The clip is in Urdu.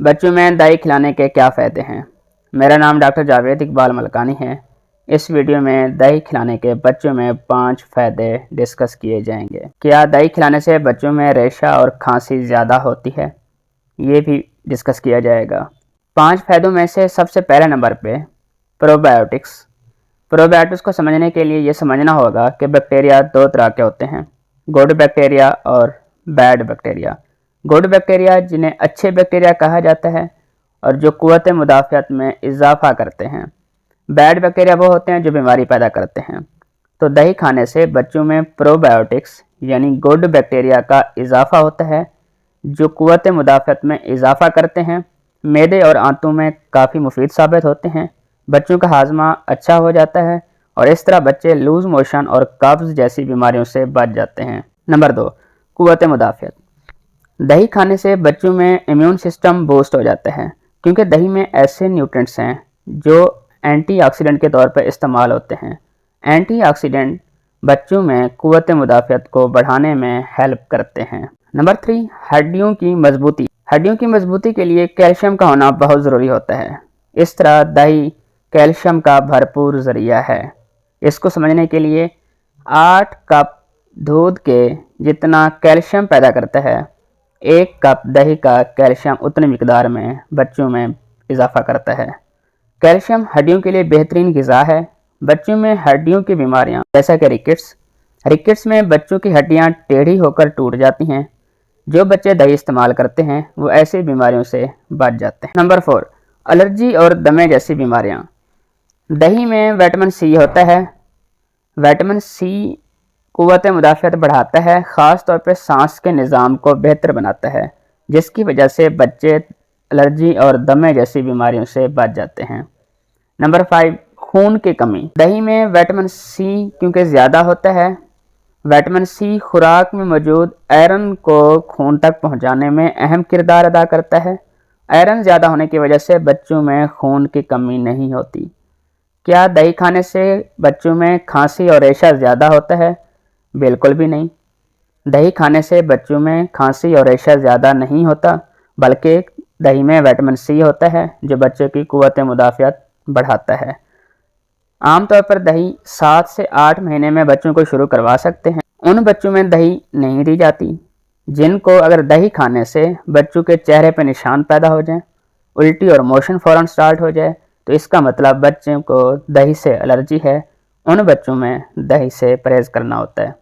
بچوں میں دہی کھلانے کے کیا فائدے ہیں؟ میرا نام ڈاکٹر جاوید اقبال ملکانی ہے۔ اس ویڈیو میں دہی کھلانے کے بچوں میں 5 فائدے ڈسکس کیے جائیں گے۔ کیا دہی کھلانے سے بچوں میں ریشہ اور کھانسی زیادہ ہوتی ہے؟ یہ بھی ڈسکس کیا جائے گا۔ 5 فائدوں میں سے سب سے پہلے نمبر پہ پروبائیوٹکس۔ پروبائیوٹکس کو سمجھنے کے لیے یہ سمجھنا ہوگا کہ بیکٹیریا 2 طرح کے ہوتے ہیں، گڈ بیکٹیریا اور بیڈ بیکٹیریا۔ گڈ بیکٹیریا جنہیں اچھے بیکٹیریا کہا جاتا ہے اور جو قوت مدافعت میں اضافہ کرتے ہیں۔ بیڈ بیکٹیریا وہ ہوتے ہیں جو بیماری پیدا کرتے ہیں۔ تو دہی کھانے سے بچوں میں پروبائیوٹکس یعنی گڈ بیکٹیریا کا اضافہ ہوتا ہے جو قوت مدافعت میں اضافہ کرتے ہیں، معدے اور آنتوں میں کافی مفید ثابت ہوتے ہیں، بچوں کا ہاضمہ اچھا ہو جاتا ہے اور اس طرح بچے لوز موشن اور قبض جیسی بیماریوں سے بچ جاتے ہیں۔ نمبر 2، قوت مدافعت۔ دہی کھانے سے بچوں میں امیون سسٹم بوسٹ ہو جاتا ہے کیونکہ دہی میں ایسے نیوٹرینٹس ہیں جو اینٹی آکسیڈنٹ کے طور پر استعمال ہوتے ہیں۔ اینٹی آکسیڈنٹ بچوں میں قوت مدافعت کو بڑھانے میں ہیلپ کرتے ہیں۔ نمبر 3، ہڈیوں کی مضبوطی۔ ہڈیوں کی مضبوطی کے لیے کیلشیم کا ہونا بہت ضروری ہوتا ہے۔ اس طرح دہی کیلشیم کا بھرپور ذریعہ ہے۔ اس کو سمجھنے کے لیے 8 کپ دودھ کے جتنا کیلشیم پیدا کرتا ہے، 1 کپ دہی کا کیلشیم اتنی مقدار میں بچوں میں اضافہ کرتا ہے۔ کیلشیم ہڈیوں کے لیے بہترین غذا ہے۔ بچوں میں ہڈیوں کی بیماریاں جیسا کہ رکٹس میں بچوں کی ہڈیاں ٹیڑھی ہو کر ٹوٹ جاتی ہیں۔ جو بچے دہی استعمال کرتے ہیں وہ ایسی بیماریوں سے بچ جاتے ہیں۔ نمبر 4، الرجی اور دمے جیسی بیماریاں۔ دہی میں وٹامن سی ہوتا ہے۔ وٹامن سی قوت مدافعت بڑھاتا ہے، خاص طور پہ سانس کے نظام کو بہتر بناتا ہے، جس کی وجہ سے بچے الرجی اور دمے جیسی بیماریوں سے بچ جاتے ہیں۔ نمبر 5، خون کی کمی۔ دہی میں وٹامن سی کیونکہ زیادہ ہوتا ہے، وٹامن سی خوراک میں موجود آئرن کو خون تک پہنچانے میں اہم کردار ادا کرتا ہے۔ آئرن زیادہ ہونے کی وجہ سے بچوں میں خون کی کمی نہیں ہوتی۔ کیا دہی کھانے سے بچوں میں کھانسی اور ریشہ زیادہ ہوتا ہے؟ بالکل بھی نہیں۔ دہی کھانے سے بچوں میں کھانسی اور ریشہ زیادہ نہیں ہوتا، بلکہ دہی میں وٹامن سی ہوتا ہے جو بچوں کی قوت مدافعت بڑھاتا ہے۔ عام طور پر دہی 7 سے 8 مہینے میں بچوں کو شروع کروا سکتے ہیں۔ ان بچوں میں دہی نہیں دی جاتی جن کو اگر دہی کھانے سے بچوں کے چہرے پہ نشان پیدا ہو جائیں، الٹی اور موشن فوراً سٹارٹ ہو جائے، تو اس کا مطلب بچوں کو دہی سے الرجی ہے۔ ان بچوں میں دہی سے پرہیز کرنا ہوتا ہے۔